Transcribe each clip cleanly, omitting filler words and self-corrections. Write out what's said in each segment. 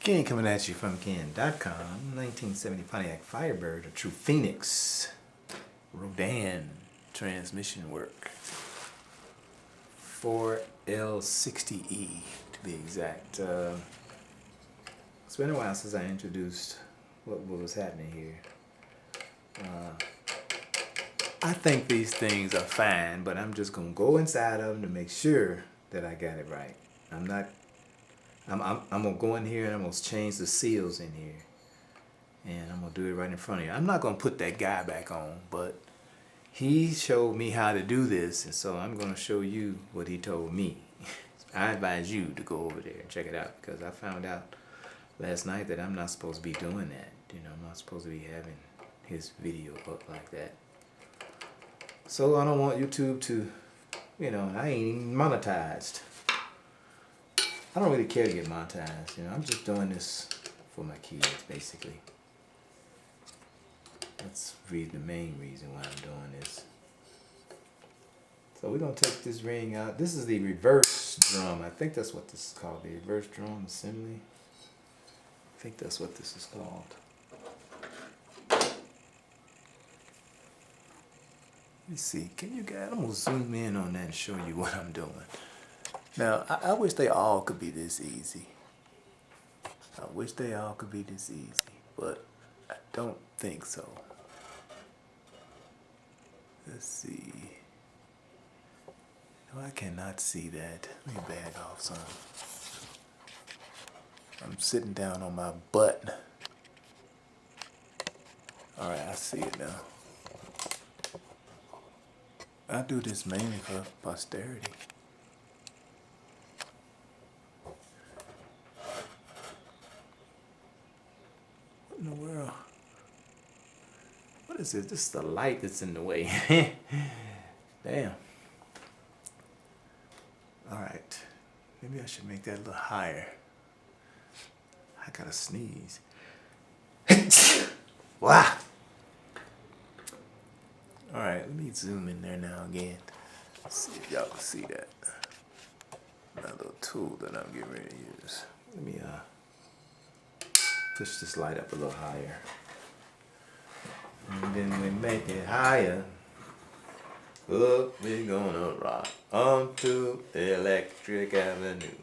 Ken coming at you from Ken.com. 1970 Pontiac Firebird, a true Phoenix. Rodan transmission work. 4L60E to be exact. It's been a while since I introduced what was happening here. I think these things are fine, but I'm just gonna go inside of them to make sure that I got it right. I'm gonna go in here and I'm gonna change the seals in here, and I'm gonna do it right in front of you. I'm not gonna put that guy back on, but he showed me how to do this, and so I'm gonna show you what he told me. I advise you to go over there and check it out, because I found out last night that I'm not supposed to be doing that. You know, I'm not supposed to be having his video up like that. So I don't want YouTube to, you know, I ain't even monetized. I don't really care to get monetized, you know. I'm just doing this for my kids, basically. That's really the main reason why I'm doing this. So we're gonna take this ring out. This is the reverse drum. I think that's what this is called, the reverse drum assembly. I think that's what this is called. Let's see, can you guys, I'm gonna zoom in on that and show you what I'm doing. Now, I wish they all could be this easy. I wish they all could be this easy, but I don't think so. Let's see. No, I cannot see that. Let me back off some. I'm sitting down on my butt. All right, I see it now. I do this mainly for posterity. What in the world? What is this? This is the light that's in the way. Damn. All right. Maybe I should make that a little higher. I gotta sneeze. Wow. All right, let me zoom in there now again. Let's see if y'all can see that. My little tool that I'm getting ready to use. Let me push this light up a little higher. And then we make it higher. Up we're gonna rock onto Electric Avenue.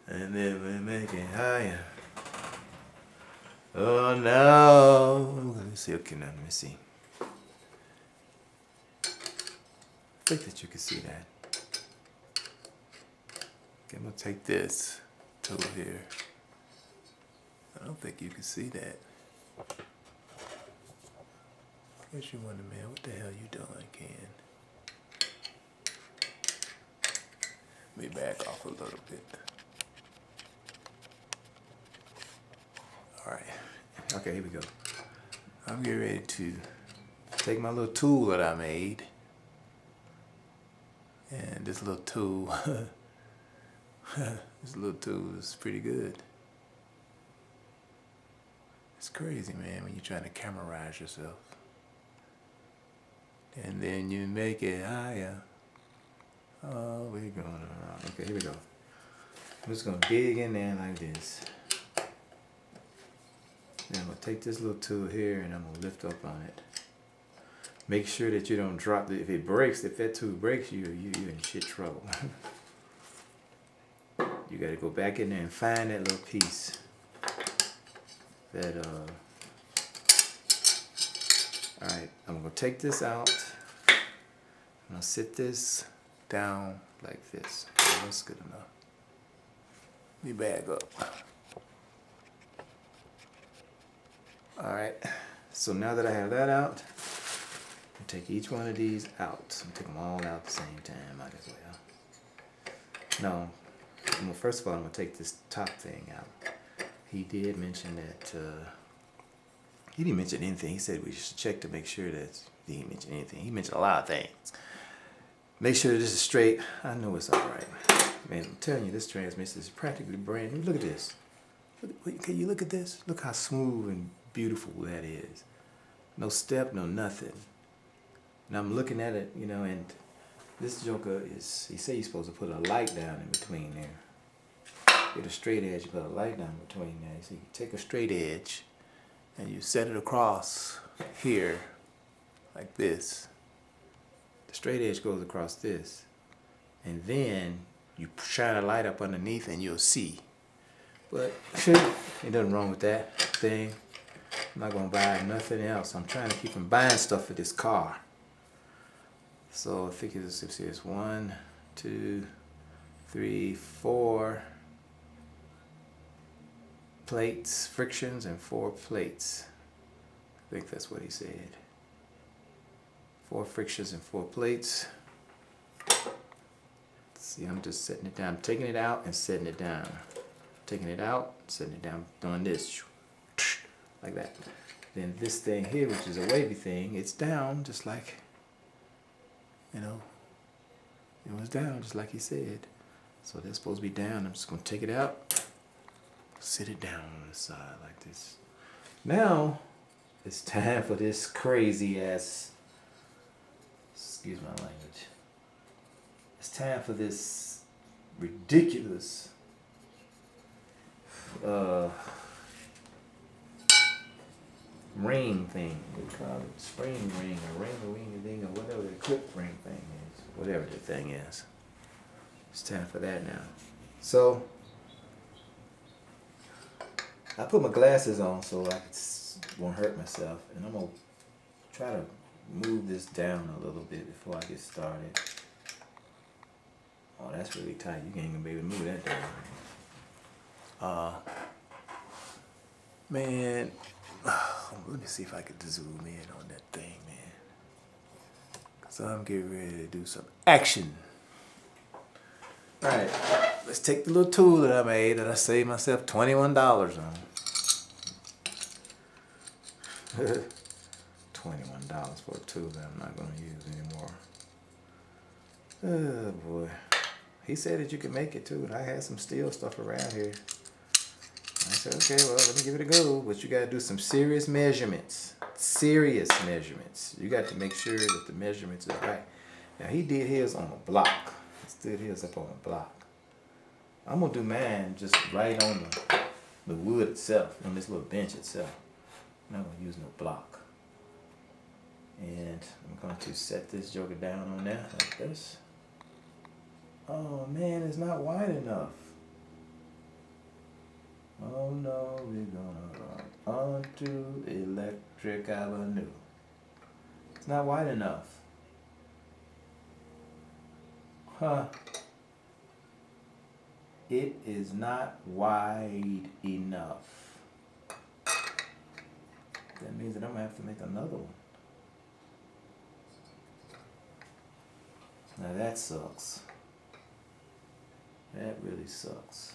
And then we make it higher. Oh no. Let me see, okay, now let me see. I think that you can see that. Okay, I'm gonna take this tool here. I don't think you can see that. Guess you wonder, man, what the hell you doing, Ken? Let me back off a little bit. All right. Okay, here we go. I'm getting ready to take my little tool that I made. And this little tool, is pretty good. It's crazy, man, when you're trying to cameraize yourself. And then you make it higher. Oh, we're going around. Okay, here we go. I'm just gonna dig in there like this. Then I'm gonna take this little tool here and I'm gonna lift up on it. Make sure that you don't drop it. If it breaks, if that tool breaks, you're in shit trouble. You gotta go back in there and find that little piece. That alright, I'm gonna take this out. I'm gonna sit this down like this. Okay, that's good enough. Let me bag up. Alright, so now that I have that out, I'm take each one of these out. I'm take them all out at the same time, might as well. No, first of all, I'm gonna take this top thing out. He did mention that, he didn't mention anything. He said we should check to make sure that he didn't mention anything. He mentioned a lot of things. Make sure this is straight. I know it's all right. Man, I'm telling you, this transmission is practically brand new. Look at this. Can you look at this? Look how smooth and beautiful that is. No step, no nothing. And I'm looking at it, you know, and this joker is, he said you're supposed to put a light down in between there. Get a straight edge, you put a light down between there. So you take a straight edge and you set it across here like this. The straight edge goes across this. And then you shine a light up underneath and you'll see. But ain't nothing wrong with that thing. I'm not gonna buy nothing else. I'm trying to keep from buying stuff for this car. So I think it's 1, 2, 3, 4 plates, frictions, and 4 plates. I think that's what he said. 4 frictions and 4 plates. See, I'm just setting it down, taking it out and setting it down. Taking it out, setting it down, doing this, like that. Then this thing here, which is a wavy thing, it's down just like, you know, it was down just like he said. So they're supposed to be down. I'm just gonna take it out, sit it down on the side like this. Now, it's time for this crazy ass, excuse my language. It's time for this ridiculous ring thing. We call it spring ring or ring thing or whatever the clip ring thing is. Whatever the thing is. It's time for that now. So I put my glasses on so I won't hurt myself, and I'm gonna try to move this down a little bit before I get started. Oh, that's really tight. You can't even be able to move that down. Man, let me see if I can zoom in on that thing, man. Cause I'm getting ready to do some action. All right, let's take the little tool that I made that I saved myself $21 on. $21 for a tool that I'm not gonna use anymore. Oh boy. He said that you could make it too, and I had some steel stuff around here. I said, okay, well, let me give it a go, but you gotta do some serious measurements. Serious measurements. You got to make sure that the measurements are right. Now, he did his on a block. He stood his up on a block. I'm gonna do mine just right on the wood itself, on this little bench itself. I'm not gonna use no block. And I'm going to set this joker down on there like this. Oh man, it's not wide enough. Oh no, we're gonna run onto Electric Avenue. It's not wide enough. Huh. It is not wide enough. That means that I'm gonna have to make another one. Now that sucks. That really sucks.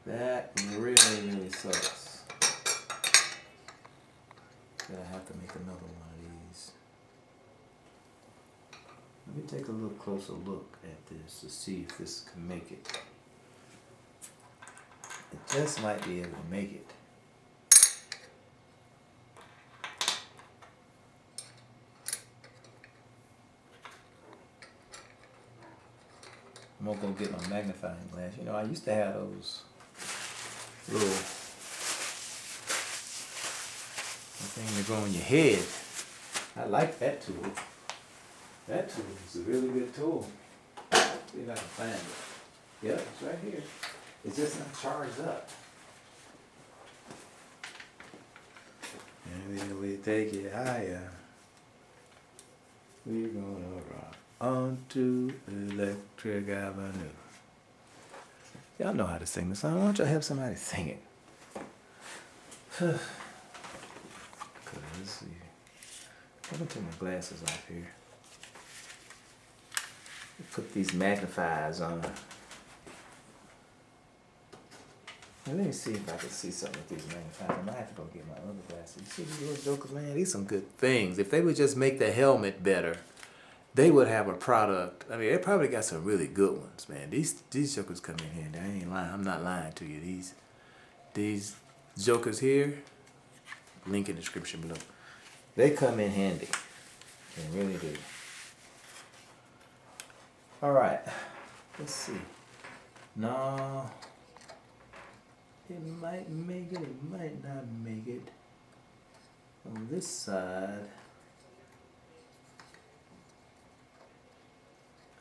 That really sucks. That I have to make another one of these. Let me take a little closer look at this to see if this can make it. It just might be able to make it. I'm gonna go get my magnifying glass. You know, I used to have those little thing to go on your head. I like that tool. That tool is a really good tool. See if I can find it. Yep, it's right here. It's just not charged up. And then we take it higher. We're gonna rock onto Electric Avenue. Y'all know how to sing the song. Why don't y'all have somebody sing it? Cause I'm gonna take my glasses off here. Put these magnifiers on. Now, let me see if I can see something with these magnifiers. I might have to go get my other glasses. You see these little jokers, man? These some good things. If they would just make the helmet better, they would have a product. I mean, they probably got some really good ones, man. These jokers come in here, and I ain't lying. I'm not lying to you. These jokers here, link in the description below. They come in handy. They really do. All right, let's see. No. It might make it, it might not make it. On this side.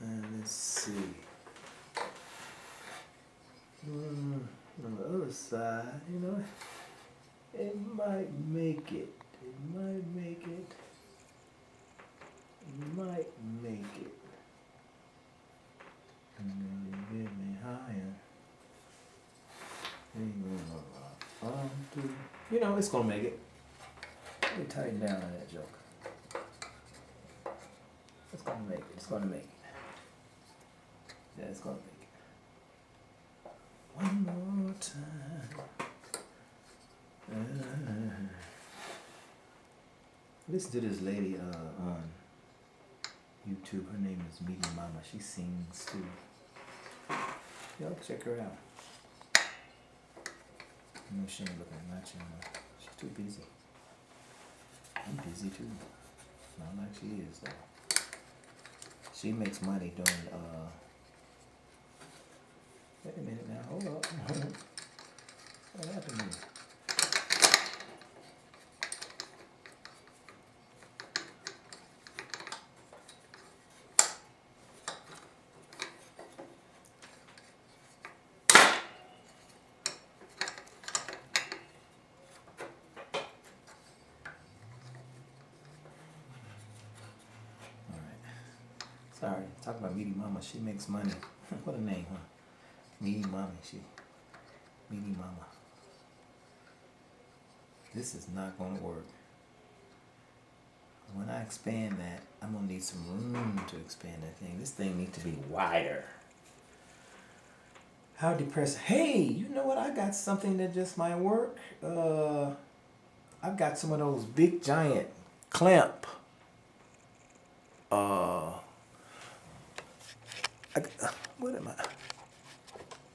And let's see. On the other side, you know, it might make it. It might make it. It might make it. And then you get me higher. You know, it's gonna make it. Let me tighten down on that joke. It's gonna make it. It's gonna make it. Yeah, it's gonna make it. One more time. Listen to this lady on YouTube. Her name is Meaty Mama. She sings too. Y'all check her out. No, she ain't looking at my channel. She's too busy. I'm busy too. Not like she is though. She makes money doing wait a minute now, hold up. What happened here? Sorry, talking about Meaty Mama. She makes money. What a name, huh? Meaty Mama. Meaty Mama. This is not going to work. When I expand that, I'm going to need some room to expand that thing. This thing needs to be wider. How depressing. Hey, you know what? I got something that just might work. I've got some of those big giant clamp. What am I?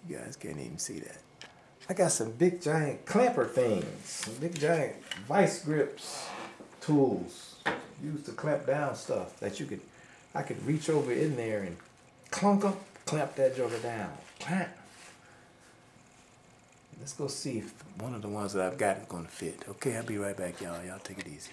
You guys can't even see that. I got some big giant clamper things, some big giant vice grips tools used to clamp down stuff that I could reach over in there and clunk up, clamp that joker down. Clamp. Let's go see if one of the ones that I've got is going to fit. Okay, I'll be right back, y'all. Y'all take it easy.